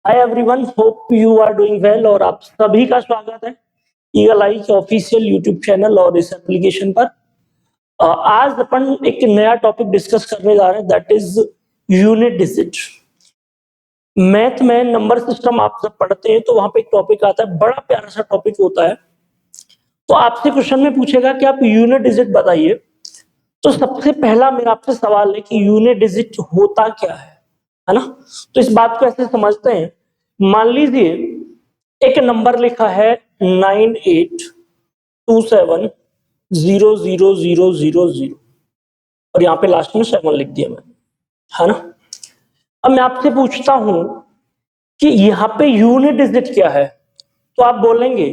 Hi everyone, hope you are doing well और आप सभी का स्वागत है ईगल आई के ऑफिशियल यूट्यूब चैनल और इस एप्लीकेशन पर। आज अपन एक नया टॉपिक डिस्कस करने जा रहे हैं, that is unit digit. Math में नंबर सिस्टम आप सब पढ़ते हैं तो वहां पे एक टॉपिक आता है, बड़ा प्यारा सा टॉपिक होता है। तो आपसे क्वेश्चन में पूछेगा कि आप यूनिट डिजिट बताइए। तो सबसे पहला मेरा आपसे सवाल है कि यूनिट डिजिट होता क्या है ना। तो इस बात को ऐसे समझते हैं, मान लीजिए एक नंबर लिखा है 98270000 और यहाँ पे लास्ट में 7 लिख दिया मैंने, है ना। अब मैं आपसे पूछता हूं कि यहाँ पे यूनिट डिजिट क्या है, तो आप बोलेंगे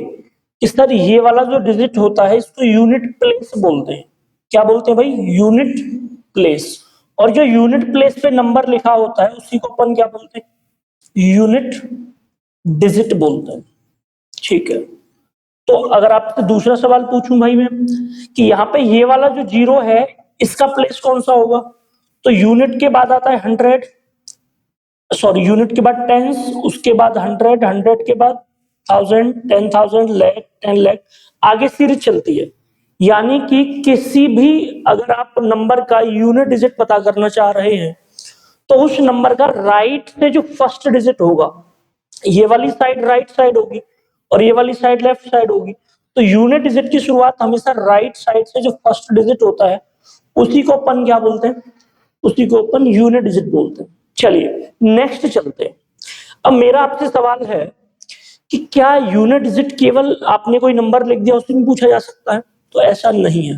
कि सर ये वाला जो डिजिट होता है इसको यूनिट प्लेस बोलते हैं। क्या बोलते हैं भाई? Unit place. और जो यूनिट प्लेस पे नंबर लिखा होता है उसी को अपन क्या बोलते हैं? यूनिट डिजिट बोलते हैं। ठीक है, तो अगर आपसे दूसरा सवाल पूछूं भाई मैं कि यहाँ पे ये वाला जो जीरो है इसका प्लेस कौन सा होगा, तो यूनिट के बाद आता है 100, सॉरी यूनिट के बाद टेंस, उसके बाद 100, 100 के बाद 1000, 10,000, लाख, 10 लाख, आगे सीरीज चलती है। यानी कि किसी भी अगर आप नंबर का यूनिट डिजिट पता करना चाह रहे हैं तो उस नंबर का राइट से जो फर्स्ट डिजिट होगा, ये वाली साइड राइट साइड होगी और ये वाली साइड लेफ्ट साइड होगी। तो यूनिट डिजिट की शुरुआत हमेशा राइट साइड से जो फर्स्ट डिजिट होता है उसी को अपन क्या बोलते हैं? उसी को अपन यूनिट डिजिट बोलते हैं। चलिए नेक्स्ट चलते हैं। अब मेरा आपसे सवाल है कि क्या यूनिट डिजिट केवल आपने कोई नंबर लिख दिया उसमें पूछा जा सकता है? तो ऐसा नहीं है।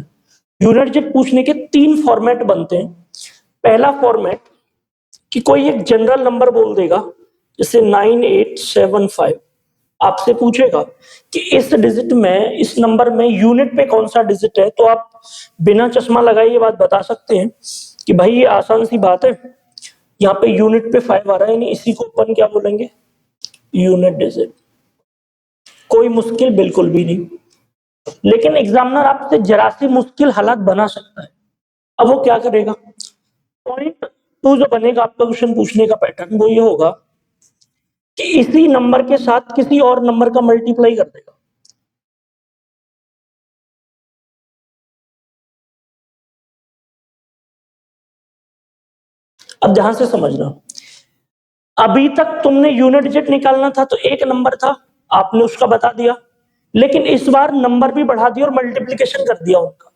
यूनिट डिजिट पूछने के 3 फॉर्मेट बनते हैं। पहला फॉर्मेट कि कोई एक जनरल नंबर बोल देगा, जैसे 9875, आपसे पूछेगा कि इस डिजिट में, इस नंबर में यूनिट पे कौन सा डिजिट है, तो आप बिना चश्मा लगाए ये बात बता सकते हैं कि भाई ये आसान सी बात है, यहाँ पे यूनिट पे 5 आ रहा है, इसी को अपन क्या बोलेंगे? Unit digit. कोई मुश्किल बिल्कुल भी नहीं। लेकिन एग्जामिनर आपसे जरा सी मुश्किल हालात बना सकता है। अब वो क्या करेगा? पॉइंट 2 जो बनेगा आपका क्वेश्चन पूछने का पैटर्न, वो ये होगा कि इसी नंबर के साथ किसी और नंबर का मल्टीप्लाई कर देगा। अब ध्यान से समझना, अभी तक तुमने यूनिट डिजिट निकालना था तो एक नंबर था, आपने उसका बता दिया, लेकिन इस बार नंबर भी बढ़ा दिया और मल्टीप्लिकेशन कर दिया उनका।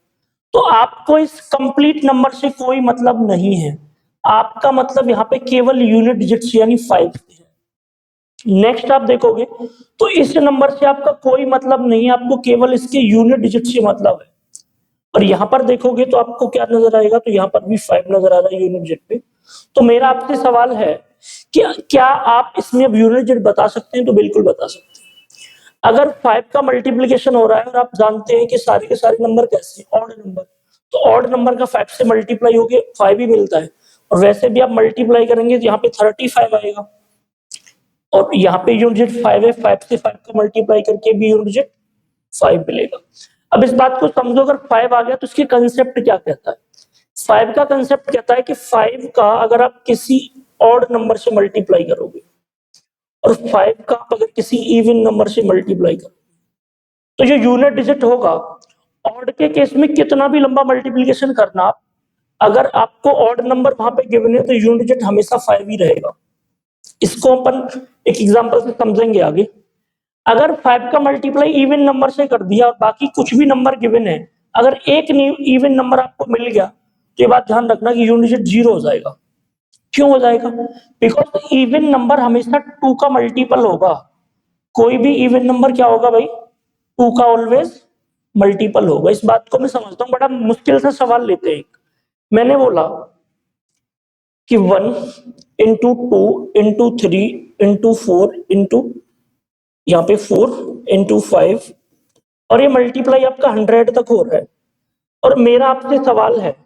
तो आपको इस कंप्लीट नंबर से कोई मतलब नहीं है, आपका मतलब यहाँ पे केवल यूनिट डिजिट से यानी 5 से है। नेक्स्ट आप देखोगे तो इस नंबर से आपका कोई मतलब नहीं है, आपको केवल इसके यूनिट डिजिट से मतलब है। और यहाँ पर देखोगे तो आपको क्या नजर आएगा? तो यहाँ पर भी 5 नजर आ रहा है यूनिट डिजिट पे। तो मेरा आपसे सवाल है कि क्या आप इसमें अब यूनिट डिजिट बता सकते हैं? तो बिल्कुल बता सकते हैं। अगर 5 का मल्टीप्लिकेशन हो रहा है और आप जानते हैं कि सारे के सारे नंबर कैसे ऑड नंबर, तो ऑड नंबर का 5 से मल्टीप्लाई होके 5 ही मिलता है। और वैसे भी आप मल्टीप्लाई करेंगे तो यहाँ पे 35 आएगा और यहाँ पे यूनिट डिजिट 5 है, 5 से 5 का मल्टीप्लाई करके भी यूनिट डिजिट 5 मिलेगा। अब इस बात को समझो, अगर 5 आ गया तो इसके कंसेप्ट क्या कहता है? 5 का कंसेप्ट कहता है कि 5 का अगर आप किसी ऑड नंबर से मल्टीप्लाई करोगे और 5 का अगर किसी इवन नंबर से मल्टीप्लाई करोगे तो जो यूनिट डिजिट होगा, ऑड के केस में कितना भी लंबा मल्टीप्लिकेशन करना आप, अगर आपको ऑड नंबर वहां पे गिवन है तो यूनिट डिजिट हमेशा 5 ही रहेगा। इसको अपन एक एग्जांपल से समझेंगे आगे। अगर 5 का मल्टीप्लाई इवन नंबर से कर दिया और बाकी कुछ भी नंबर गिवन है, अगर एक इवन नंबर आपको मिल गया तो ये बात ध्यान रखना कि यूनिट डिजिट 0 हो जाएगा। क्यों हो जाएगा? बिकॉज इवन नंबर हमेशा 2 का मल्टीपल होगा। कोई भी इवन नंबर क्या होगा भाई? 2 का ऑलवेज मल्टीपल होगा। इस बात को मैं समझता हूँ। बड़ा मुश्किल सा सवाल लेते हैं। मैंने बोला कि 1 इंटू 2 इंटू 3 इंटू 4 इंटू यहाँ पे 4 इंटू 5 और ये मल्टीप्लाई आपका 100 तक हो रहा है। और मेरा आपसे सवाल है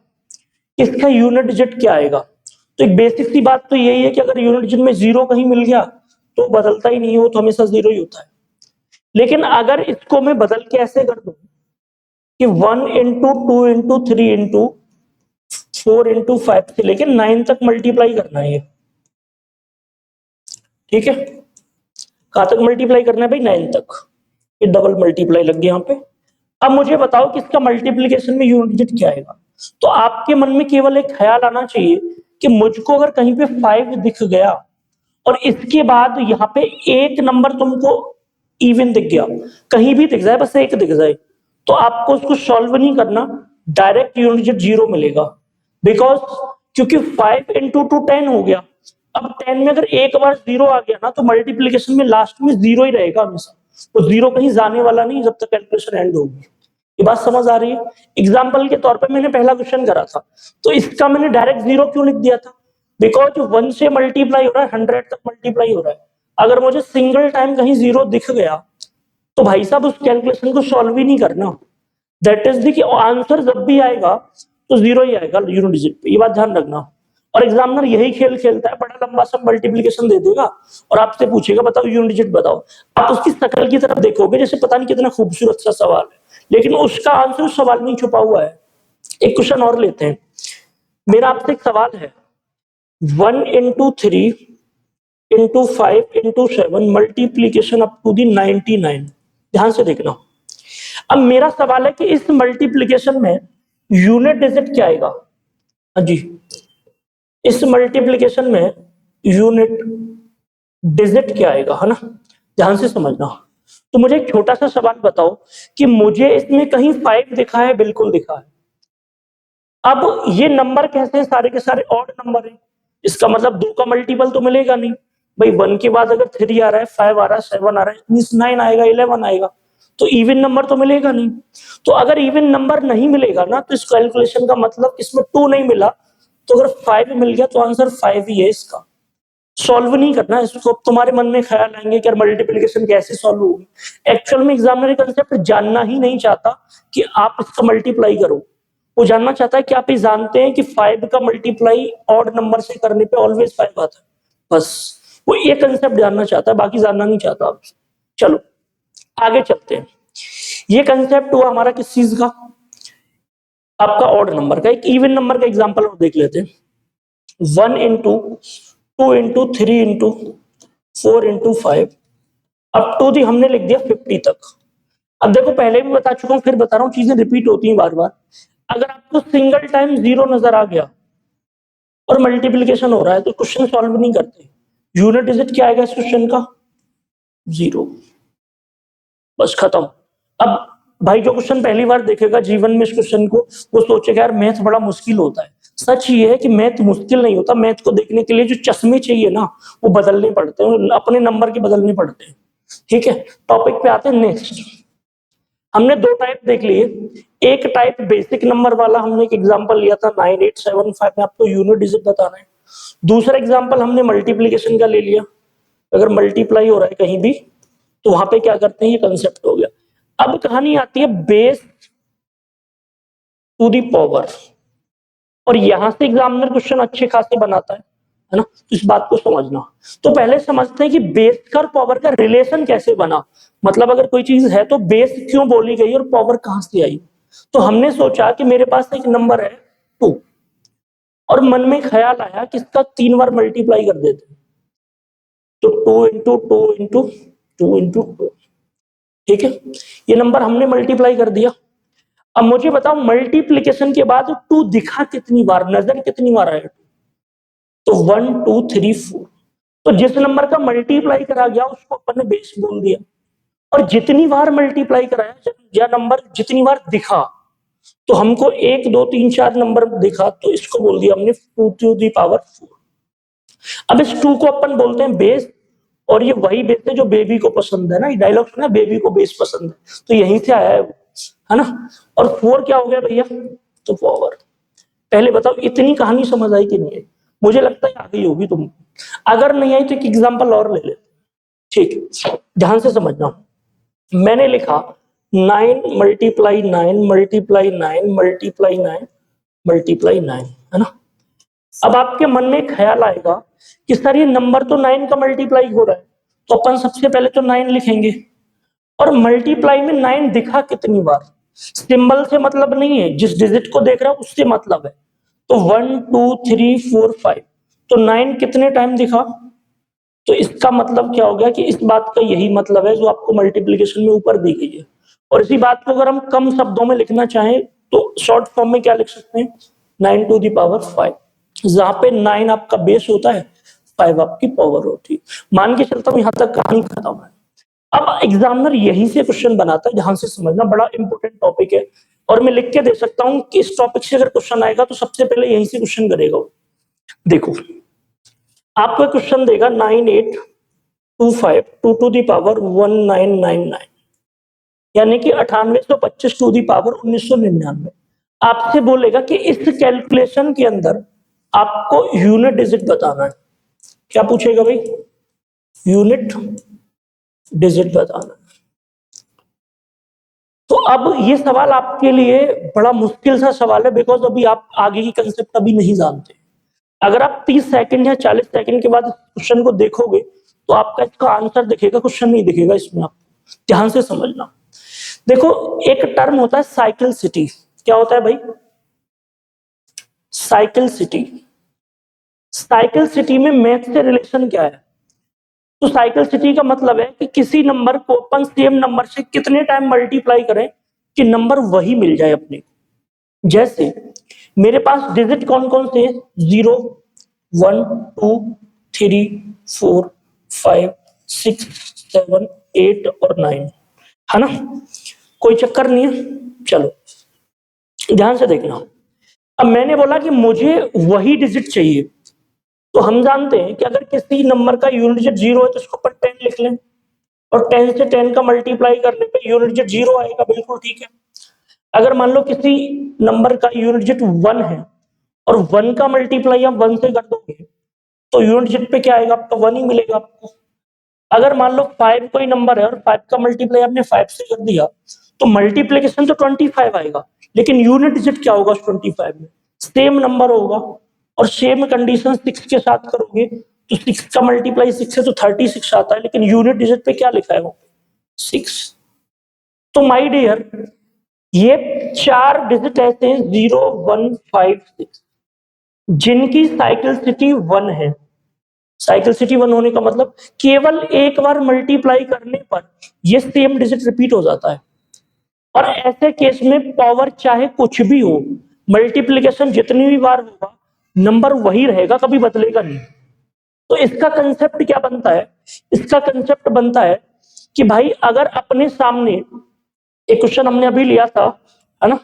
इसका यूनिट डिजिट क्या आएगा? तो एक बेसिक सी बात तो यही है कि अगर यूनिट डिजिट में 0 कहीं मिल गया तो बदलता ही नहीं है, वो तो हमेशा 0 ही होता है। लेकिन अगर इसको मैं बदल के ऐसे कर दूं कि 1 इंटू 2 इंटू 3 इंटू 4 इंटू 5 से लेके 9 तक मल्टीप्लाई करना है, ठीक है, कहां तक मल्टीप्लाई करना है भाई? 9 तक। ये डबल मल्टीप्लाई लग गया यहाँ पे। अब मुझे बताओ कि इसका मल्टीप्लीकेशन में यूनिट डिजिट क्या आएगा। तो आपके मन में केवल एक ख्याल आना चाहिए कि मुझको अगर कहीं पे 5 दिख गया और इसके बाद यहाँ पे एक नंबर तुमको इवन दिख गया, कहीं भी दिख जाए, बस एक दिख जाए, तो आपको उसको सॉल्व नहीं करना, डायरेक्ट यूनिट डिजिट 0 मिलेगा। बिकॉज क्योंकि 5 इंटू 2 10 हो गया। अब 10 में अगर एक बार 0 आ गया ना तो मल्टीप्लीकेशन में लास्ट में 0 ही रहेगा हमेशा, तो 0 कहीं जाने वाला नहीं जब तक कैलकुलेशन एंड होगी। ये बात समझ आ रही है? एग्जाम्पल के तौर पे मैंने पहला क्वेश्चन करा था, तो इसका मैंने डायरेक्ट 0 क्यों लिख दिया था? बिकॉज 1 से मल्टीप्लाई हो रहा है, 100 तक मल्टीप्लाई हो रहा है। अगर मुझे सिंगल टाइम कहीं 0 दिख गया तो भाई साहब उस कैलकुलेशन को सॉल्व ही नहीं करना। दैट इज दी कि आंसर जब भी आएगा तो 0 ही आएगा यूनिट डिजिट पे, ये बात ध्यान रखना। और एग्जामिनर यही खेल खेलता है, बड़ा लंबा सा मल्टीप्लिकेशन दे देगा और आपसे पूछेगा बताओ यूनिट डिजिट बताओ। आप उसकी शक्ल की तरफ देखोगे जैसे पता नहीं कितना खूबसूरत सा सवाल है, लेकिन उसका आंसर उस सवाल में ही छुपा हुआ है। एक क्वेश्चन और लेते हैं। मेरा आपसे एक सवाल है, 1 into 3 into 5 into 7 multiplication up to the 99। ध्यान से देखना। अब मेरा सवाल है कि इस मल्टीप्लीकेशन में यूनिट डिजिट क्या आएगा? हाँ जी, इस मल्टीप्लीकेशन में यूनिट डिजिट क्या आएगा, है ना? ध्यान से समझना। तो मुझे एक छोटा सा सवाल बताओ कि मुझे इसमें कहीं 5 दिखा है? बिल्कुल दिखा है। अब ये नंबर कैसे हैं? सारे के सारे ऑड नंबर हैं, इसका मतलब 2 का मल्टीपल तो मिलेगा नहीं भाई। 1 के बाद अगर 3 आ रहा है, 5 आ रहा है, 7 आ रहा है, मींस 9 आएगा, 11 आएगा, तो इवन नंबर तो मिलेगा नहीं। तो अगर इवन नंबर नहीं मिलेगा ना तो इस कैलकुलेशन का मतलब इसमें 2 नहीं मिला, तो अगर 5 मिल गया तो आंसर 5 ही है इसका। सॉल्व नहीं करना इसको। तुम्हारे मन में ख्याल आएंगे कि मल्टीप्लिकेशन कैसे सॉल्व होगी। एक्चुअल में एग्जामिनर कंसेप्ट जानना ही नहीं चाहता कि आप इसका मल्टीप्लाई करो, वो जानना चाहता है कि आप ये जानते हैं कि 5 का मल्टीप्लाई ऑड नंबर से करने पे ऑलवेज 5 आता है, बस वो ये कंसेप्ट जानना चाहता है, बाकी जानना नहीं चाहता आपसे। चलो आगे चलते हैं। ये कंसेप्ट हुआ हमारा किस चीज का? आपका ऑड नंबर का। एक इवन नंबर का एग्जांपल और देख लेते हैं। 1 into 2 into 3 into 4 into 5 up to the हमने लिख दिया 50 तक। अब देखो पहले भी बता चुका हूं, फिर बता रहा हूं, चीजें रिपीट होती हैं बार बार। अगर आपको सिंगल टाइम 0 नजर आ गया और मल्टीप्लिकेशन हो रहा है तो क्वेश्चन सॉल्व नहीं करते। यूनिट डिजिट क्या आएगा इस क्वेश्चन का? 0, बस खत्म। अब भाई जो क्वेश्चन पहली बार देखेगा जीवन में इस क्वेश्चन को, वो सोचेगा यार मैथ बड़ा मुश्किल होता है। सच ये है कि मैथ मुश्किल नहीं होता, मैथ को देखने के लिए जो चश्मे चाहिए ना वो बदलने पड़ते हैं, अपने नंबर के बदलने पड़ते हैं। ठीक है, टॉपिक पे आते हैं नेक्स्ट। हमने 2 टाइप देख लिए। एक टाइप बेसिक नंबर वाला, हमने एक एग्जांपल लिया था 9875 में, आपको यूनिट डिजिट बताना है। दूसरा एग्जांपल हमने मल्टीप्लिकेशन का ले लिया, अगर मल्टीप्लाई हो रहा है कहीं भी तो वहां पे क्या करते हैं, ये कंसेप्ट हो गया। अब कहानी आती है बेस टू दी पावर, और यहां से एग्जामिनर क्वेश्चन अच्छे खासे बनाता है ना? तो इस बात को समझना। तो पहले समझते हैं कि बेस का और पावर का रिलेशन कैसे बना। मतलब अगर कोई चीज है तो बेस क्यों बोली गई और पावर कहां से आई। तो हमने सोचा कि मेरे पास एक नंबर है 2 और मन में ख्याल आया कि इसका 3 बार मल्टीप्लाई कर देते हैं, तो 2 into 2 into 2 into 2। ठीक है, ये नंबर हमने मल्टीप्लाई कर दिया। अब मुझे बताओ मल्टीप्लिकेशन के बाद 2 दिखा कितनी बार, नजर कितनी बार आया? तो 1 2 3 4। तो जिस नंबर का मल्टीप्लाई करा गया उसको अपन ने बेस बोल दिया, और जितनी बार मल्टीप्लाई कराया या नंबर जितनी बार दिखा, तो हमको 1 2 3 4 नंबर दिखा तो इसको बोल दिया हमने 2 to the power 4। अब इस 2 को अपन बोलते हैं बेस, और ये वही बेस है जो बेबी को पसंद है ना, ये डायलॉग सुना, बेबी को बेस पसंद है, तो यहीं से आया है ना? और 4 क्या हो गया भैया? तो पावर। पहले बताओ इतनी कहानी समझ आई कि नहीं आई? मुझे लगता है आ गई होगी तुमको। अगर नहीं आई तो एक एग्जांपल और ले ले। ठीक है, ध्यान से समझना। मैंने लिखा 9 मल्टीप्लाई 9 मल्टीप्लाई 9 मल्टीप्लाई 9 मल्टीप्लाई 9, है ना? अब आपके मन में ख्याल आएगा कि सर ये नंबर तो 9 का मल्टीप्लाई हो रहा है, तो अपन सबसे पहले तो 9 लिखेंगे। और मल्टीप्लाई में 9 दिखा कितनी बार? सिंबल से मतलब नहीं है, जिस डिजिट को देख रहा हूं उससे मतलब है। तो 1 2 3 4 5, तो 9 कितने टाइम दिखा? तो इसका मतलब क्या हो गया कि इस बात का यही मतलब है जो आपको मल्टीप्लिकेशन में ऊपर दी गई है। और इसी बात को अगर हम कम शब्दों में लिखना चाहें तो शॉर्ट फॉर्म में क्या लिख सकते हैं, 9 टू द पावर 5, जहां पे 9 आपका बेस होता है, 5 आपकी पावर होती है। मान के चलता हूं यहां तक कहानी खत्म है। अब एग्जामिनर यहीं से क्वेश्चन बनाता है, ध्यान से समझना, बड़ा इंपॉर्टेंट टॉपिक है और मैं लिख के दे सकता हूं कि इस टॉपिक से अगर क्वेश्चन आएगा तो सबसे पहले यहीं से क्वेश्चन करेगा वो। देखो आपको क्वेश्चन देगा 9825 2 टू द पावर 1999, यानी कि 9825 टू दी पावर 1999। आपसे बोलेगा कि इस कैलकुलेशन के अंदर आपको यूनिट डिजिट बताना है। क्या पूछेगा भाई, यूनिट डिजिट बताना है। तो अब ये सवाल आपके लिए बड़ा मुश्किल सा सवाल है, बिकॉज अभी आप आगे की कंसेप्ट अभी नहीं जानते। अगर आप 30 सेकंड या 40 सेकंड के बाद क्वेश्चन को देखोगे तो आपका इसका आंसर दिखेगा, क्वेश्चन नहीं दिखेगा इसमें। आप ध्यान से समझना। देखो एक टर्म होता है साइकिल सिटी। क्या होता है भाई, साइकिल सिटी। साइकिल सिटी में मैथ से रिलेशन क्या है, तो साइकिल सिटी का मतलब है कि किसी नंबर को अपन सेम नंबर से कितने टाइम मल्टीप्लाई करें कि नंबर वही मिल जाए अपने को। जैसे मेरे पास डिजिट कौन कौन से हैं, 0 1 2 3 4 5 6 7 8 और 9, है ना, कोई चक्कर नहीं है। चलो ध्यान से देखना। अब मैंने बोला कि मुझे वही डिजिट चाहिए, तो हम जानते हैं कि अगर किसी नंबर का यूनिट डिजिट 0 है तो उसको अपन 10 लिख लें, और 10 से 10 का मल्टीप्लाई करने पे यूनिट डिजिट 0 आएगा, बिल्कुल ठीक है। अगर मान लो किसी नंबर का यूनिट डिजिट 1 है और 1 का मल्टीप्लाई आप 1 से कर दोगे तो यूनिट डिजिट पे क्या आएगा, आपका 1 ही मिलेगा आपको। अगर मान लो 5 कोई नंबर है और 5 का मल्टीप्लाई आपने 5 से कर दिया तो मल्टीप्लिकेशन तो 25 आएगा, लेकिन यूनिट डिजिट क्या होगा उस 25 में, सेम नंबर होगा। और सेम कंडीशन 6 के साथ करोगे तो 6 का मल्टीप्लाई 6 से तो 36 आता है, लेकिन यूनिट डिजिट पे क्या लिखा है वो 6। तो माय डियर ये 4 डिजिट ऐसे हैं 0 1 5 6 जिनकी साइकिल सिटी 1 है। साइकिल सिटी 1 होने का मतलब केवल एक बार मल्टीप्लाई करने पर ये सेम डिजिट रिपीट हो जाता है, और ऐसे केस में पावर चाहे कुछ भी हो, मल्टीप्लिकेशन जितनी भी बार होगा नंबर वही रहेगा, कभी बदलेगा नहीं। तो इसका कंसेप्ट क्या बनता है, इसका कंसेप्ट बनता है कि भाई अगर अपने सामने एक क्वेश्चन हमने अभी लिया था, है ना,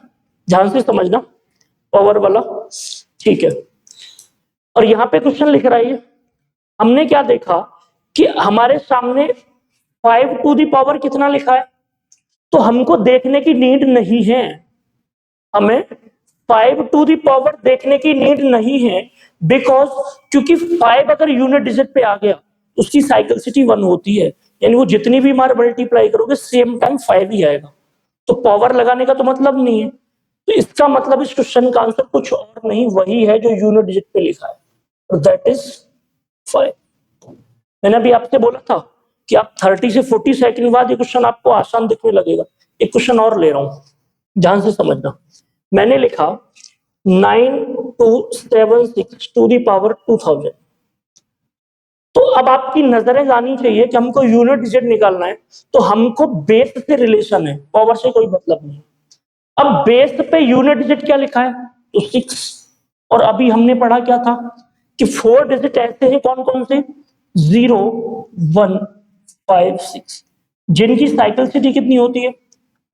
ध्यान से समझना, पावर वाला, ठीक है, और यहां पे क्वेश्चन लिख रहा है, हमने क्या देखा कि हमारे सामने 5 टू दी पावर कितना लिखा है, तो हमको देखने की नीड नहीं है, हमें 5 टू दी पावर देखने की नीड नहीं है, बिकॉज क्योंकि 5 अगर यूनिट डिजिट पे आ गया उसकी साइकिल सिटी 1 होती है, यानी वो जितनी भी बार मल्टीप्लाई करोगे सेम टाइम 5 ही आएगा, तो पावर लगाने का तो मतलब नहीं है। तो इसका मतलब इस क्वेश्चन का आंसर कुछ और नहीं, वही है जो यूनिट डिजिट पे लिखा है, और दैट इज 5। मैंने अभी आपसे बोला था कि आप 30 से 40 सेकंड बाद ये क्वेश्चन आपको आसान दिखने लगेगा। एक क्वेश्चन और ले रहा हूं, ध्यान से समझना। मैंने लिखा 9276 टू दी पावर 2000। तो अब आपकी नजरें जानी चाहिए कि हमको यूनिट डिजिट निकालना है, तो हमको बेस से रिलेशन है, पावर से कोई मतलब नहीं। अब बेस पे यूनिट डिजिट क्या लिखा है, तो 6, और अभी हमने पढ़ा क्या था कि 4 डिजिट ऐसे हैं कौन कौन से, 0 1 5 6 जिनकी साइकिल सिटी कितनी होती है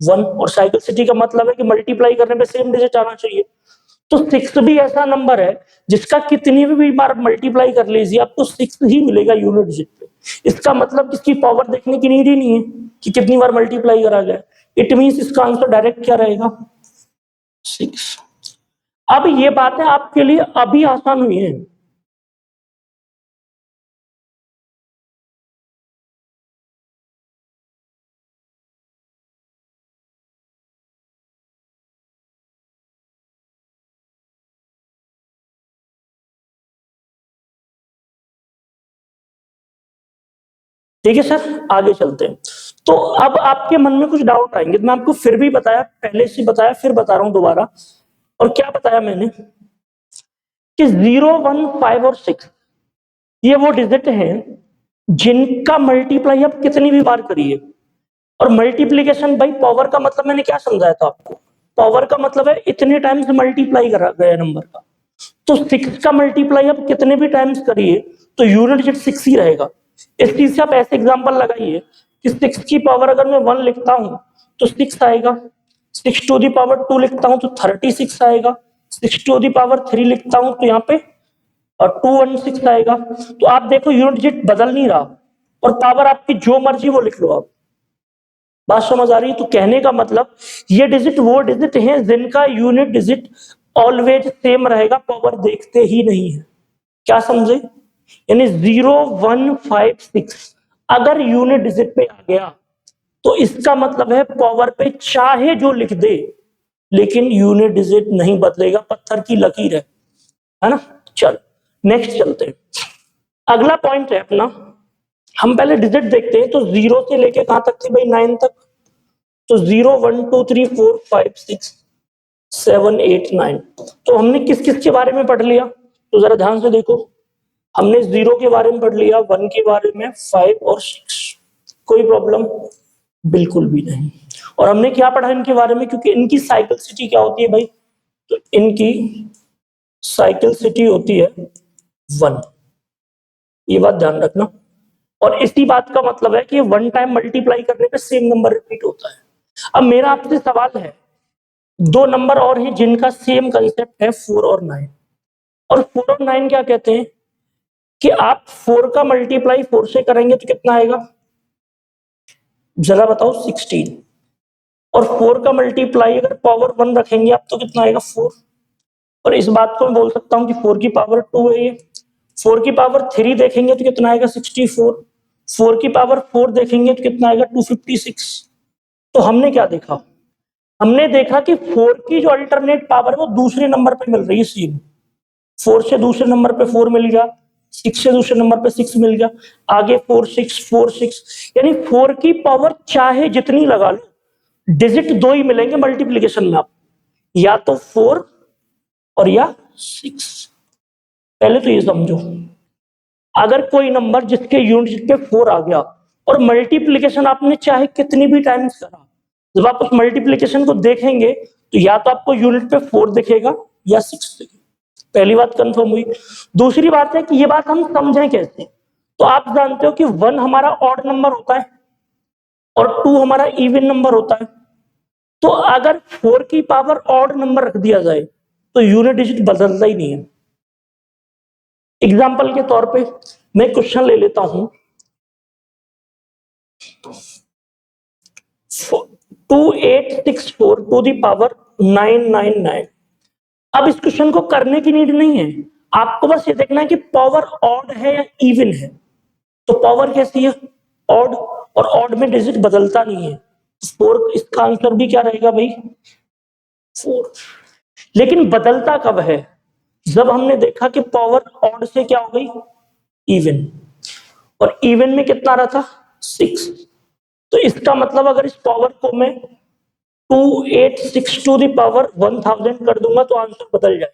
1, और साइकिल सिटी का मतलब है कि मल्टीप्लाई करने पे सेम डिजिट आना चाहिए। तो 6 भी ऐसा नंबर है जिसका कितनी भी बार मल्टीप्लाई कर लीजिए आपको 6 ही मिलेगा यूनिट डिजिट पे। इसका मतलब इसकी पावर देखने की नीड ही नहीं है कि कितनी बार मल्टीप्लाई करा गया, इट मींस इसका आंसर डायरेक्ट क्या रहेगा 6। अब ये बातें आपके लिए अभी आसान हुई हैं, ठीक है सर, आगे चलते हैं। तो अब आपके मन में कुछ डाउट आएंगे, तो मैं आपको फिर भी बताया, पहले से बताया, फिर बता रहा हूं दोबारा। और क्या बताया मैंने कि 0 1 5 और 6 ये वो डिजिट हैं जिनका मल्टीप्लाई आप कितनी भी बार करिए। और मल्टीप्लीकेशन भाई पावर का मतलब मैंने क्या समझाया था आपको, पावर का मतलब है इतने टाइम्स मल्टीप्लाई करा गया नंबर का। तो 6 का मल्टीप्लाई आप कितने भी टाइम्स करिए तो यूनिट डिजिट 6 ही रहेगा। इस चीज से आप ऐसे एग्जांपल लगाइए कि 6 की पावर अगर मैं 1 लिखता हूं तो 6 आएगा, 6 टू दी पावर 2 लिखता हूं तो 36 आएगा, 6 टू दी पावर 3 लिखता हूं तो यहाँ पे और 216 आएगा। तो आप देखो यूनिट डिजिट बदल नहीं रहा और पावर आपकी जो मर्जी वो लिख लो आप। बात समझ आ रही है? तो कहने का मतलब ये डिजिट वो डिजिट हैं जिनका यूनिट डिजिट ऑलवेज सेम रहेगा, पावर देखते ही नहीं है। क्या समझे? यानी 0156 अगर यूनिट डिजिट पे आ गया तो इसका मतलब है पावर पे चाहे जो लिख दे लेकिन यूनिट डिजिट नहीं बदलेगा, पत्थर की लकीर है ना। चल नेक्स्ट चलते हैं। अगला पॉइंट है अपना, हम पहले डिजिट देखते हैं। तो 0 से लेके कहां तक थी भाई? 9 तक। तो 0 1 2 3 4 5 6 7 8 9। तो हमने किस किस के बारे में पढ़ लिया? तो जरा ध्यान से देखो, हमने 0 के बारे में पढ़ लिया, 1 के बारे में, 5 और 6। कोई प्रॉब्लम? बिल्कुल भी नहीं। और हमने क्या पढ़ा इनके बारे में? क्योंकि इनकी साइक्लिसिटी क्या होती है भाई? तो इनकी साइक्लिसिटी होती है 1। ये बात ध्यान रखना। और इसी बात का मतलब है कि वन टाइम मल्टीप्लाई करने पे सेम नंबर रिपीट होता है। अब मेरा आपसे सवाल है, दो नंबर और हैं जिनका सेम कंसेप्ट है, 4 और 9। और 4 और 9 क्या कहते हैं कि आप 4 का मल्टीप्लाई 4 से करेंगे तो कितना आएगा? जरा बताओ 16। और 4 का मल्टीप्लाई अगर पावर 1 रखेंगे आप तो कितना आएगा? 4। और इस बात को मैं बोल सकता हूं कि 4 की पावर 2 है ये। 4 की पावर 3 देखेंगे तो कितना आएगा? 64। 4 की पावर 4 देखेंगे तो कितना आएगा? 256। तो हमने क्या देखा? हमने देखा कि 4 की जो अल्टरनेट पावर है वो दूसरे नंबर पे मिल रही है सेम। 4 से दूसरे नंबर पे 4 मिल गया, 6 से दूसरे नंबर पे 6 मिल गया, आगे 4 6 4 6। यानी 4 की पावर चाहे जितनी लगा लो, डिजिट 2 ही मिलेंगे मल्टीप्लीकेशन में आप, या तो 4 और या 6। पहले तो ये समझो, अगर कोई नंबर जिसके यूनिट पे 4 आ गया और मल्टीप्लीकेशन आपने चाहे कितनी भी टाइम्स करा, जब आप उस मल्टीप्लीकेशन को देखेंगे तो या तो आपको यूनिट पे 4 दिखेगा या 6 दिखेगा। पहली बात कंफर्म हुई। दूसरी बात है कि ये बात हम समझें कैसे? तो आप जानते हो कि 1 हमारा ऑड नंबर होता है और 2 हमारा इवन नंबर होता है। तो अगर 4 की पावर ऑड नंबर रख दिया जाए तो यूनिट डिजिट बदलता ही नहीं है। एग्जाम्पल के तौर पे मैं क्वेश्चन ले लेता हूं, 2864 टू दी पावर 999। अब इस क्वेश्चन को करने की नीड नहीं है, आपको बस ये देखना है कि पावर ऑड है या इवन है। तो पावर कैसी है? ऑड। और ऑड में डिजिट बदलता नहीं है, 4। इसका आंसर भी क्या रहेगा भाई? 4। लेकिन बदलता कब है? जब हमने देखा कि पावर ऑड से क्या हो गई? इवन। और इवन में कितना रहा था? 6। तो इसका मतलब अगर इस पावर को मैं 286 टू दी पावर 1000 कर दूंगा तो आंसर बदल जाएगा।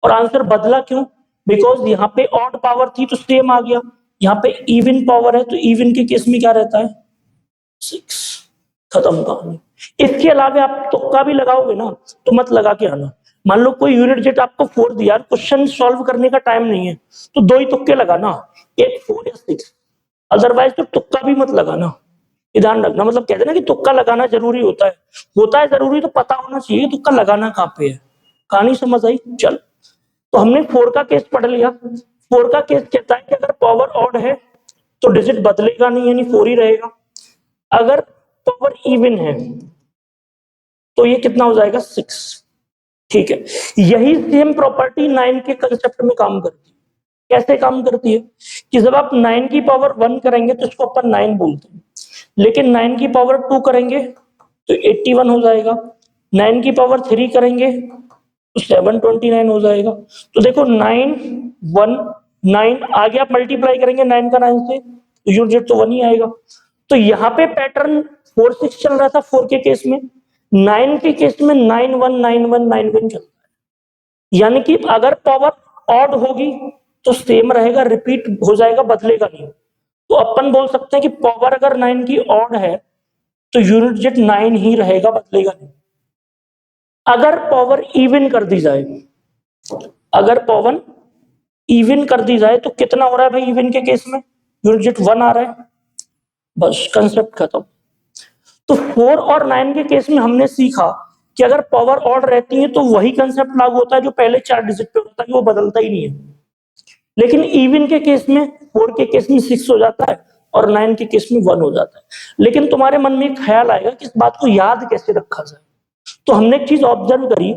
और आंसर बदला क्यों? बिकॉज यहाँ पे ऑड पावर थी तो सेम आ गया, यहाँ पे इवन पावर है तो इवन के केस में क्या रहता है? 6। खत्म कहानी। इसके अलावा आप तुक्का भी लगाओगे ना तो मत लगा के आना। मान लो कोई यूनिट डिजिट आपको 4 दिया, क्वेश्चन सॉल्व करने का टाइम नहीं है तो 2 ही तुक्के लगाना, एक 4 या 6। अदरवाइज तो तुक्का भी मत लगाना। ध्यान रखना, मतलब कहते हैं ना कि तुक्का लगाना जरूरी होता है जरूरी, तो पता होना चाहिए तुक्का लगाना कहाँ पे है। कहानी समझ आई? चल, तो हमने 4 का केस पढ़ लिया। 4 का केस कहता है कि अगर पावर ऑड है तो डिजिट बदलेगा नहीं, यानी 4 ही रहेगा। अगर पावर इवन है तो ये कितना हो जाएगा? 6। ठीक है, यही सेम प्रॉपर्टी 9 के कंसेप्ट में काम करती है। कैसे काम करती है कि जब आप 9 की पावर 1 करेंगे तो इसको अपन 9 बोलते हैं, लेकिन 9 की पावर 2 करेंगे तो 81 हो जाएगा, 9 की पावर 3 करेंगे तो 729 हो जाएगा। तो देखो 9 1 9 आगे आप मल्टीप्लाई करेंगे 9 का 9 से तो यूनिट तो 1 ही आएगा। तो यहाँ पे पैटर्न 4 6 चल रहा था 4 के केस में, 9 के केस में 9 1 9 1 9 1 चल रहा है। यानी कि अगर पावर ऑड होगी तो सेम रहेगा, रिपीट हो जाएगा, बदलेगा नहीं। तो तो अपन बोल सकते हैं कि पावर अगर 9 की ऑड है तो यूनिट डिजिट 9 ही रहेगा, बदलेगा नहीं। अगर पावर इवन कर दी जाए, अगर पावर इवन कर दी जाए तो कितना हो रहा है भाई इवन के केस में? यूनिट डिजिट 1 आ रहा है, बस कंसेप्ट खत्म। तो 4 और 9 के केस में हमने सीखा कि अगर पावर ऑड रहती है तो वही कंसेप्ट लागू होता है जो पहले 4 डिजिट पे होता है, वो बदलता ही नहीं है। लेकिन इवन के केस में 4 के केस में 6 हो जाता है और 9 के केस में 1 हो जाता है। लेकिन तुम्हारे मन में एक ख्याल आएगा कि इस बात को याद कैसे रखा जाए। तो हमने एक चीज ऑब्जर्व करी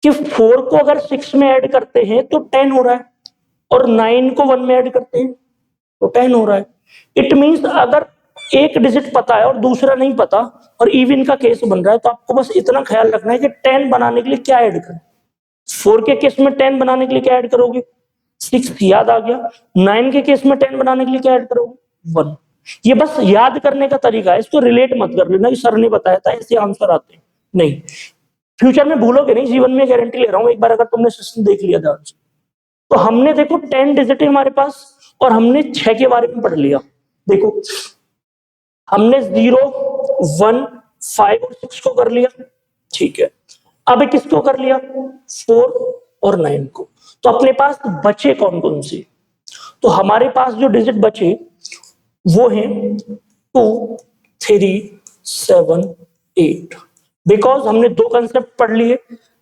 कि 4 को अगर 6 में ऐड करते हैं तो 10 हो रहा है और 9 को 1 में ऐड करते हैं तो 10 हो रहा है। इट मींस अगर एक डिजिट पता है और दूसरा नहीं पता और इवन का केस बन रहा है तो आपको बस इतना ख्याल रखना है कि 10 बनाने के लिए क्या ऐड करें। 4 के केस में 10 बनाने के लिए क्या ऐड करोगे? 6 याद आ गया। 9 के केस में 10 बनाने के लिए क्या ऐड करोगे? 1। ये बस याद करने का तरीका है, इसको रिलेट मत कर लेना कि सर ने बताया था ऐसे आंसर आते हैं, नहीं। फ्यूचर में भूलोगे नहीं, जीवन में गारंटी ले रहा हूं, एक बार अगर तुमने सिस्टम देख लिया ध्यान से। तो हमने देखो 10 डिजिट है हमारे पास और हमने 6 के बारे में पढ़ लिया। देखो हमने 0, 1, 5 और 6 को कर लिया, ठीक है। अब किसको कर लिया? 4 और 9 को। तो अपने पास बचे कौन कौन से? तो हमारे पास जो डिजिट बचे वो हैं 2, 3, 7, 8। बिकॉज हमने दो कंसेप्ट पढ़ लिए।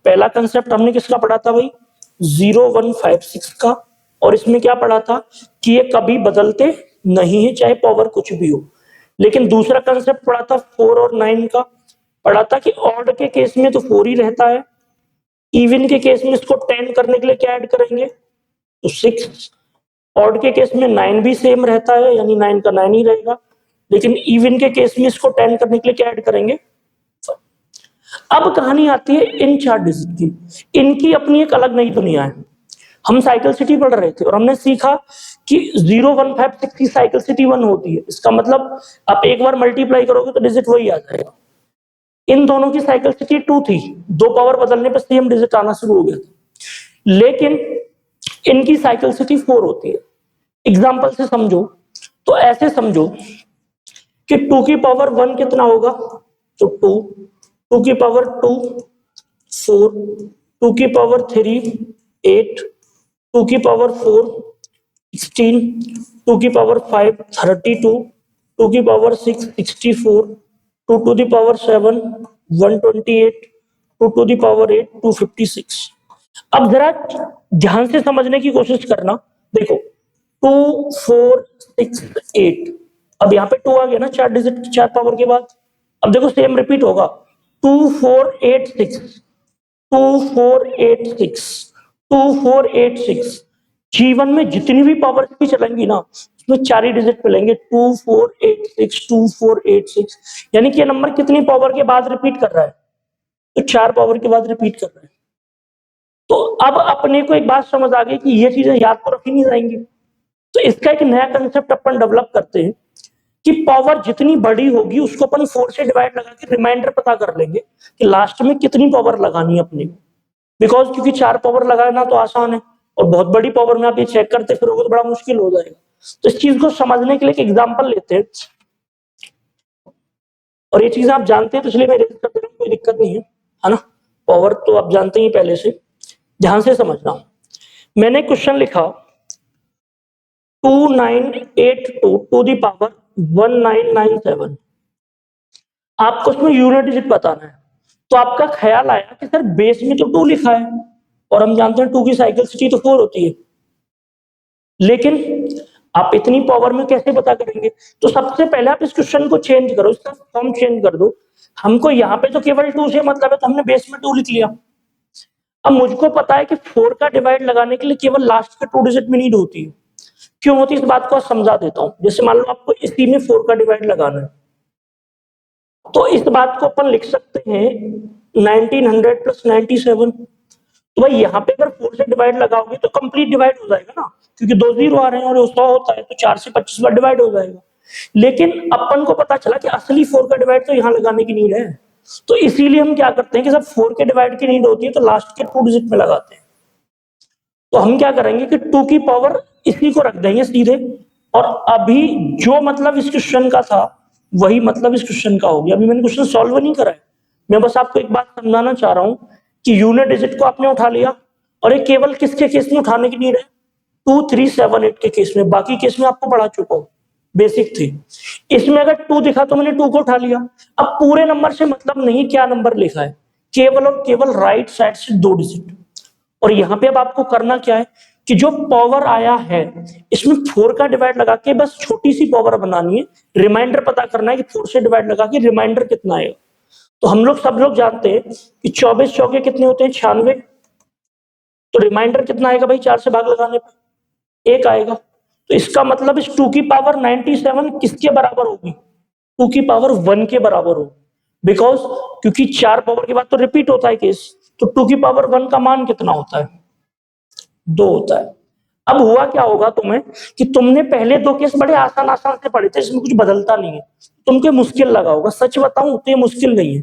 पहला कंसेप्ट हमने किसका पढ़ा था भाई? 0, 1, 5, 6 का। और इसमें क्या पढ़ा था कि ये कभी बदलते नहीं है चाहे पावर कुछ भी हो। लेकिन दूसरा कंसेप्ट पढ़ा था 4 और 9 का। पढ़ा था कि ऑड के केस में तो 4 ही रहता है, इवन के केस में इसको 10 करने के लिए क्या ऐड करेंगे? तो 6। ऑड के केस में 9 भी सेम रहता है, यानी 9 का 9 ही रहेगा। लेकिन इवन के केस में इसको 10 करने के लिए क्या ऐड करेंगे? अब कहानी आती है इन 4 डिजिट की। इनकी अपनी एक अलग नई दुनिया है। हम साइकिल सिटी पढ़ रहे थे और हमने सीखा कि 0, 1, 5, 6 की साइकिल सिटी 1 होती है। इसका मतलब आप एक बार मल्टीप्लाई करोगे तो डिजिट वही आ जाएगा। इन दोनों की साइकिल सिटी 2 थी, दो पावर बदलने पर सेम डिजिट आना शुरू हो गया था। लेकिन इनकी साइकिल सिटी 4 होती है। एग्जाम्पल से समझो तो ऐसे समझो कि 2 की पावर 1 कितना होगा? तो 2 की पावर 2 4, 2 की पावर 3 8, 2 की पावर 4 16, 2 की पावर 5 32, 2 की power 6 64, 2 to the power 7 128, 2 to the power 8 256। अब जरा ध्यान से समझने की कोशिश करना। देखो 2 4 6 8, अब यहाँ पे 2 आ गया ना 4 डिजिट 4 पावर के बाद। अब देखो सेम रिपीट होगा 2 4 8 6, 2 4 8 6, 2 4 8 6। जीवन में जितनी भी पावर की चलेंगी ना उसमें 4 ही डिजिट मिलेंगे, 2 4 8 6, 2 4 8 6। यानी कि ये नंबर कितनी पावर के बाद रिपीट कर रहा है? तो 4 पावर के बाद रिपीट कर रहा है। तो अब अपने को एक बात समझ आ गई कि ये चीजें याद तो रखी नहीं जाएंगी। तो इसका एक नया कंसेप्ट अपन डेवलप करते हैं कि पावर जितनी बड़ी होगी उसको अपन 4 से डिवाइड लगा के रिमाइंडर पता कर लेंगे कि लास्ट में कितनी पावर लगानी है अपने को। बिकॉज क्योंकि 4 पावर लगाना तो आसान है और बहुत बड़ी पावर में आप ये चेक करते फिरोगे तो बड़ा मुश्किल हो जाएगा। तो इस चीज को समझने के लिए एक एग्जाम्पल लेते हैं और ये चीज आप जानते हैं तो इसलिए मैं रेज कर दे रहा हूं, कोई दिक्कत नहीं है ना। पावर तो आप जानते ही पहले से, ध्यान से समझना। मैंने क्वेश्चन लिखा 2982 टू द पावर 1997। आपको उसमें यूनिट डिजिट बताना है। तो आपका ख्याल आया कि सर बेस में तो 2 लिखा है और हम जानते हैं 2 की साइकिल सिटी तो 4 होती है, लेकिन आप इतनी पावर में कैसे पता करेंगे? तो सबसे पहले आप इस क्वेश्चन को चेंज करो, इसका फॉर्म चेंज कर दो। हमको यहाँ पे तो केवल 2 से मतलब है तो हमने बेस में 2 लिख लिया। अब मुझको पता है कि 4 का डिवाइड लगाने के लिए केवल लास्ट के 2 डिजिट में नीड होती है। क्यों होती है इस बात को समझा देता हूं। जैसे मान लो आपको इसी में 4 का डिवाइड लगाना है तो इस बात को अपन लिख सकते हैं 1900 प्लस 97। तो भाई यहाँ पे अगर 4 से डिवाइड लगाओगे तो कंप्लीट डिवाइड हो जाएगा ना, क्योंकि 2 0 आ रहे हैं और 100 होता है तो 4 से 25 बार डिवाइड हो जाएगा। लेकिन अपन को पता चला कि असली 4 का डिवाइड तो यहाँ लगाने की नीड है। तो इसीलिए हम क्या करते हैं कि जब 4 के डिवाइड की नीड होती है तो लास्ट के 2 डिजिट में लगाते हैं। तो हम क्या करेंगे कि 2 की पावर इसी को रख देंगे सीधे और अभी जो मतलब इस क्वेश्चन का था वही मतलब इस क्वेश्चन का हो गया। अभी मैंने क्वेश्चन सॉल्व नहीं करा है, मैं बस आपको एक बात समझाना चाह रहा हूं कि यूनिट डिजिट को आपने उठा लिया और ये केवल किसके केस में उठाने की नीड है, 2 3 7 8 के केस में। बाकी केस में आपको पढ़ा चुका हूं, बेसिक थी। इसमें अगर 2 दिखा तो मैंने 2 को उठा लिया। अब पूरे नंबर से मतलब नहीं क्या नंबर लिखा है, केवल और केवल राइट साइड से 2 डिजिट। और यहां पे अब आपको करना क्या है कि जो पावर आया है इसमें 4 का डिवाइड लगा के बस छोटी सी पावर बनानी है, रिमाइंडर पता करना है कि 4 से डिवाइड लगा के रिमाइंडर कितना आएगा। तो हम लोग सब लोग जानते हैं कि 24 चौके कितने होते हैं, 96। तो रिमाइंडर कितना आएगा भाई, 4 से भाग लगाने पर 1 आएगा। तो इसका मतलब इस 2 की पावर 97 किसके बराबर होगी, 2 की पावर 1 के बराबर होगी। बिकॉज क्योंकि 4 पावर के बाद तो रिपीट होता है केस, तो 2 की पावर 1 का मान कितना होता है, 2 होता है। अब हुआ क्या होगा तुम्हें कि तुमने पहले 2 केस बड़े आसान आसान से पढ़े थे, इसमें कुछ बदलता नहीं है, तुमको मुश्किल लगा होगा। सच बताऊं तो ये मुश्किल नहीं है।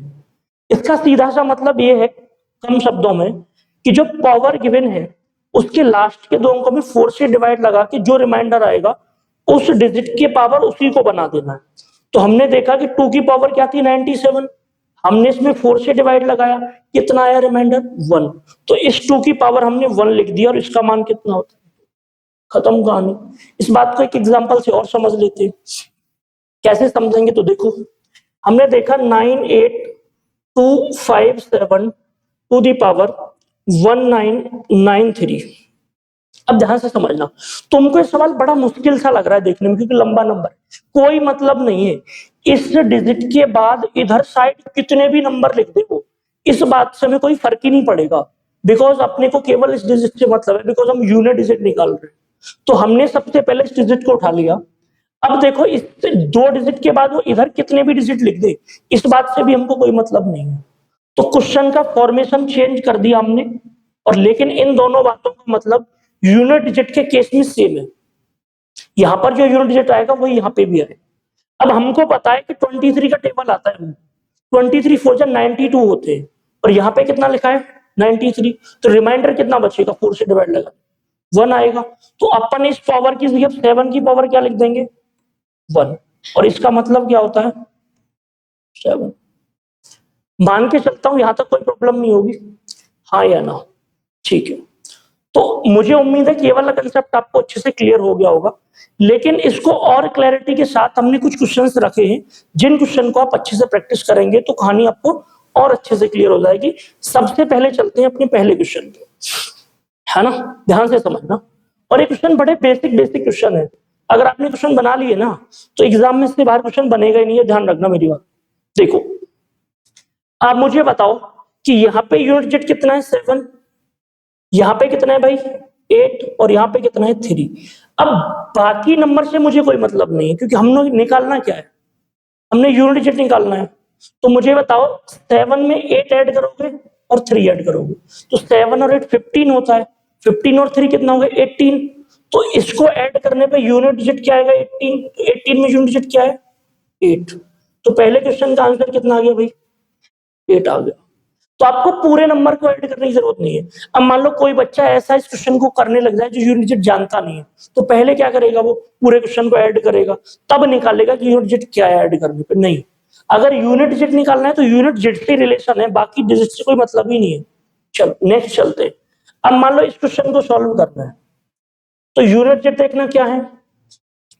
इसका सीधा सा मतलब ये है कम शब्दों में कि जो पावर गिवन है उसके लास्ट के 2 अंकों में 4 से डिवाइड लगा के जो रिमाइंडर आएगा उस डिजिट की पावर उसी को बना देना है। तो हमने देखा कि 2 की पावर क्या थी, 97। हमने इसमें 4 से डिवाइड लगाया, कितना आया रिमाइंडर, 1। तो इस 2 की पावर हमने 1 लिख दिया और इसका मान कितना होता है, खत्म कहानी। इस बात को एक एग्जांपल से और समझ लेते हैं। कैसे समझेंगे तो देखो, हमने देखा 98257 टू दी पावर 1993। अब ध्यान से समझना, तुमको ये सवाल बड़ा मुश्किल सा लग रहा है देखने में क्योंकि लंबा नंबर, कोई मतलब नहीं है। इस डिजिट के बाद इधर साइड कितने भी नंबर लिख दे वो, इस बात से हमें कोई फर्क ही नहीं पड़ेगा। बिकॉज अपने को केवल इस डिजिट से मतलब है, बिकॉज हम यूनिट डिजिट निकाल रहे हैं। तो हमने सबसे पहले इस डिजिट को उठा लिया। अब देखो इस 2 डिजिट के बाद वो इधर कितने भी डिजिट लिख दे, इस बात से भी हमको कोई मतलब नहीं है। तो क्वेश्चन का फॉर्मेशन चेंज कर दिया हमने, और लेकिन इन दोनों बातों का मतलब यूनिट डिजिट के केस में सेम है। यहां पर जो यूनिट डिजिट आएगा वो यहां पे भी आएगा। अब हमको पता है कि 23 का टेबल आता है, 23 4 जा 92 होते हैं, और यहाँ पे कितना लिखा है 93। तो रिमाइंडर कितना बचेगा, 4 से डिवाइड लगा 1 आएगा। तो अपन इस पावर की जगह 7 की पावर क्या लिख देंगे, 1। और इसका मतलब क्या होता है, 7। मान के चलता हूं यहां तक कोई प्रॉब्लम नहीं होगी, हाँ या ना, ठीक है। तो मुझे उम्मीद है कि ये वाला कंसेप्ट आपको अच्छे से क्लियर हो गया होगा। लेकिन इसको और क्लैरिटी के साथ हमने कुछ क्वेश्चंस रखे हैं, जिन क्वेश्चन को आप अच्छे से प्रैक्टिस करेंगे तो कहानी आपको और अच्छे से क्लियर हो जाएगी। सबसे पहले चलते हैं अपने पहले क्वेश्चन पे, है ना, ध्यान से समझना। और ये क्वेश्चन बड़े बेसिक क्वेश्चन है, अगर आपने क्वेश्चन बना लिए ना तो एग्जाम में से बाहर क्वेश्चन बनेगा ही नहीं है, ध्यान रखना मेरी बात। देखो आप मुझे बताओ कि यहाँ पे यूनिट डिजिट कितना है, 7, यहाँ पे कितना है भाई 8, और यहाँ पे कितना है 3। अब बाकी नंबर से मुझे कोई मतलब नहीं है क्योंकि हमने निकालना क्या है, हमने यूनिट डिजिट निकालना है। तो मुझे बताओ 7 में 8 ऐड करोगे और 3 ऐड करोगे तो 7 और 8 15 होता है, 15 और 3 कितना हो गया 18। तो इसको ऐड करने पे यूनिट डिजिट क्या आएगा 18, तो 18 में यूनिट डिजिट क्या है 8। तो पहले क्वेश्चन का आंसर कितना आ गया भाई, 8 आ गया। तो आपको पूरे नंबर को ऐड करने की जरूरत नहीं है। अब मान लो कोई बच्चा ऐसा इस क्वेश्चन को करने लग जाए जो यूनिट डिजिट जानता नहीं है, तो पहले क्या करेगा, वो पूरे क्वेश्चन को ऐड करेगा तब निकालेगा कि यूनिट डिजिट क्या है ऐड करने पे। नहीं, अगर यूनिट डिजिट निकालना है तो यूनिट डिजिट से रिलेशन है, बाकी डिजिट से कोई मतलब ही नहीं है। चलो नेक्स्ट चलते हैं। अब मान लो इस क्वेश्चन को सॉल्व करना है तो यूनिट डिजिट देखना क्या है,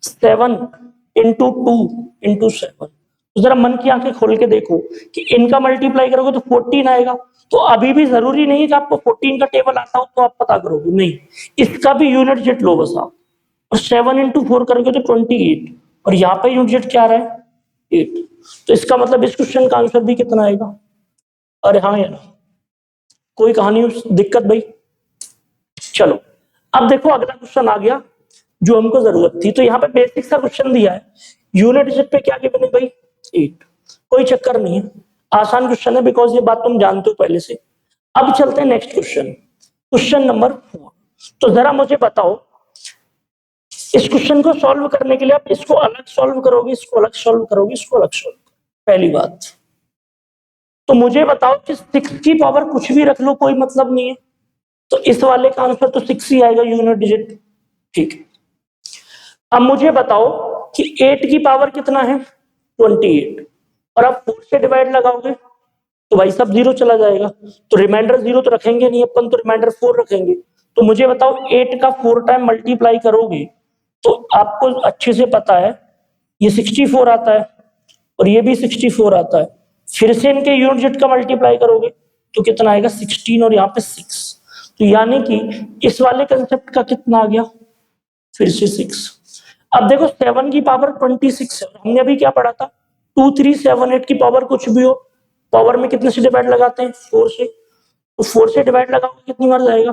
7 इंटू 2 इंटू 7। तो जरा मन की आंखें खोल के देखो कि इनका मल्टीप्लाई करोगे तो 14 आएगा। तो अभी भी जरूरी नहीं है कि आपको 14 का टेबल आता हो तो आप पता करोगे, नहीं, इसका भी यूनिट डिजिट लो बस आप। और 7 इंटू 4 करोगे तो 28, और यहाँ पे यूनिट डिजिट क्या आ रहा है 8। तो इसका मतलब इस क्वेश्चन का आंसर भी कितना आएगा, अरे हाँ यार कोई कहानी दिक्कत भाई। चलो अब देखो अगला क्वेश्चन आ गया जो हमको जरूरत थी। तो यहाँ पे बेसिक सा क्वेश्चन दिया है, यूनिट डिजिट पे क्या गिवन है भाई 8। कोई चक्कर नहीं है, आसान क्वेश्चन है बिकॉज ये बात तुम जानते हो पहले से। अब चलते हैं नेक्स्ट क्वेश्चन, क्वेश्चन नंबर 4। तो जरा मुझे बताओ इस क्वेश्चन को सॉल्व करने के लिए आप इसको अलग सॉल्व करोगे, इसको अलग सॉल्व करोगे, इसको अलग सॉल्व करोगे, पहली बात। तो मुझे बताओ कि 6 की पावर कुछ भी रख लो कोई मतलब नहीं है, तो इस वाले का आंसर तो 6 ही आएगा यूनिट डिजिट, ठीक है। अब मुझे बताओ कि 8 की पावर कितना है 28, और आप 4 से डिवाइड लगाओगे तो भाई सब 0 चला जाएगा, तो रिमाइंडर 0 तो रखेंगे नहीं अपन, तो रिमाइंडर 4 रखेंगे। तो मुझे बताओ 8 का 4 टाइम मल्टीप्लाई करोगे तो आपको अच्छे से पता है ये 64 आता है और ये भी 64 आता है। फिर से इनके यूनिट डिजिट का मल्टीप्लाई करोगे तो कितना आएगा 16 और यहाँ पे 6। तो यानी कि इस वाले कंसेप्ट का कितना आ गया फिर से 6। अब देखो 7 की पावर 26 है, हमने अभी क्या पढ़ा था 2 3 7 8 की पावर कुछ भी हो, पावर में कितने से डिवाइड लगाते हैं 4 से, तो 4 से डिवाइड लगाओगे कितनी बार जाएगा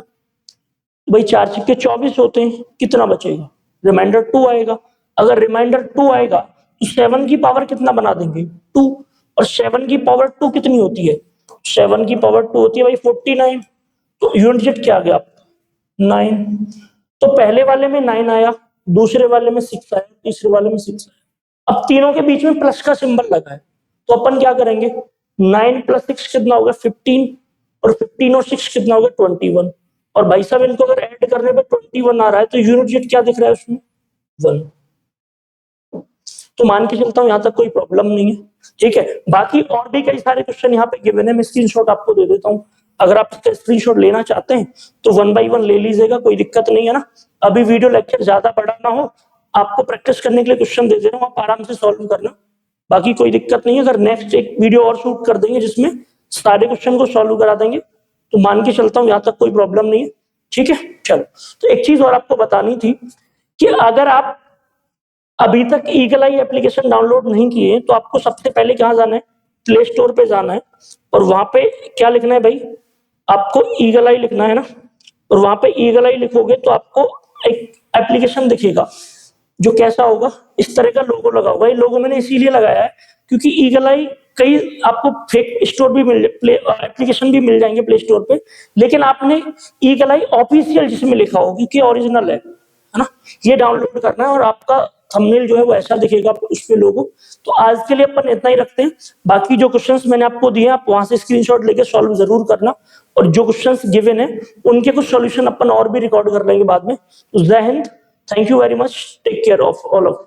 भाई 4 छक्के 24 होते हैं, कितना बचेगा रिमाइंडर 2 आएगा। अगर रिमाइंडर 2 आएगा तो 7 की पावर कितना बना देंगे 2, और 7 की पावर 2 कितनी होती है 7 की पावर 2 होती है भाई 49, तो यूनिट डिजिट क्या आ गया 9। तो पहले वाले में 9 आया, दूसरे वाले में 6 आया, तीसरे वाले में 6 आया। अब तीनों के बीच में प्लस का सिंबल लगा है तो अपन क्या करेंगे 9 + 6 कितना होगा 15, और 15 और 6 कितना होगा 21, और भाई साहब इनको अगर ऐड करने पे 21 आ रहा है तो यूनिट डिजिट क्या दिख रहा है उसमें 1। तो मान के चलता हूं यहां तक कोई प्रॉब्लम नहीं है, ठीक है। बाकी और भी कई सारे क्वेश्चन यहाँ पे गिवन है, मैं स्क्रीनशॉट आपको दे देता हूँ, अगर आप इसका स्क्रीनशॉट लेना चाहते हैं तो 1 बाय 1 ले लीजिएगा, कोई दिक्कत नहीं है ना। अभी वीडियो लेक्चर ज्यादा बड़ा ना हो, आपको प्रैक्टिस करने के लिए क्वेश्चन दे दे रहा हूँ, आप आराम से सॉल्व करना, बाकी कोई दिक्कत नहीं है। अगर नेक्स्ट एक वीडियो और शूट कर देंगे जिसमें सारे क्वेश्चन को सॉल्व करा देंगे तो मान के चलता हूँ यहाँ तक कोई प्रॉब्लम नहीं है, ठीक है। चलो, तो एक चीज और आपको बतानी थी कि अगर आप अभी तक ईगल आई एप्लीकेशन डाउनलोड नहीं किए तो आपको सबसे पहले कहाँ जाना है प्ले स्टोर पे जाना है, और वहां पे क्या लिखना है भाई आपको ईगल आई लिखना है ना, और वहां पे ईगल आई लिखोगे तो आपको एक एप्लीकेशन दिखेगा जो कैसा होगा इस तरह का लोगो लगा होगा। ये लोगो मैंने इसीलिए लगाया है क्योंकि ईगल आई कई आपको फेक स्टोर भी मिल एप्लीकेशन भी मिल जाएंगे प्ले स्टोर पे, लेकिन आपने ईगल आई ऑफिशियल जिसमें लिखा हो क्योंकि ओरिजिनल है ना, ये डाउनलोड करना है और आपका थंबनेल जो है वो ऐसा दिखेगा उस पे लोगो। तो आज के लिए अपन इतना ही रखते हैं, बाकी जो क्वेश्चंस मैंने आपको दिए आप वहां से स्क्रीनशॉट लेके सॉल्व जरूर करना, और जो क्वेश्चंस गिवन है उनके कुछ सॉल्यूशन अपन और भी रिकॉर्ड कर लेंगे बाद में। तो जय हिंद, thank you very much, take care of all of.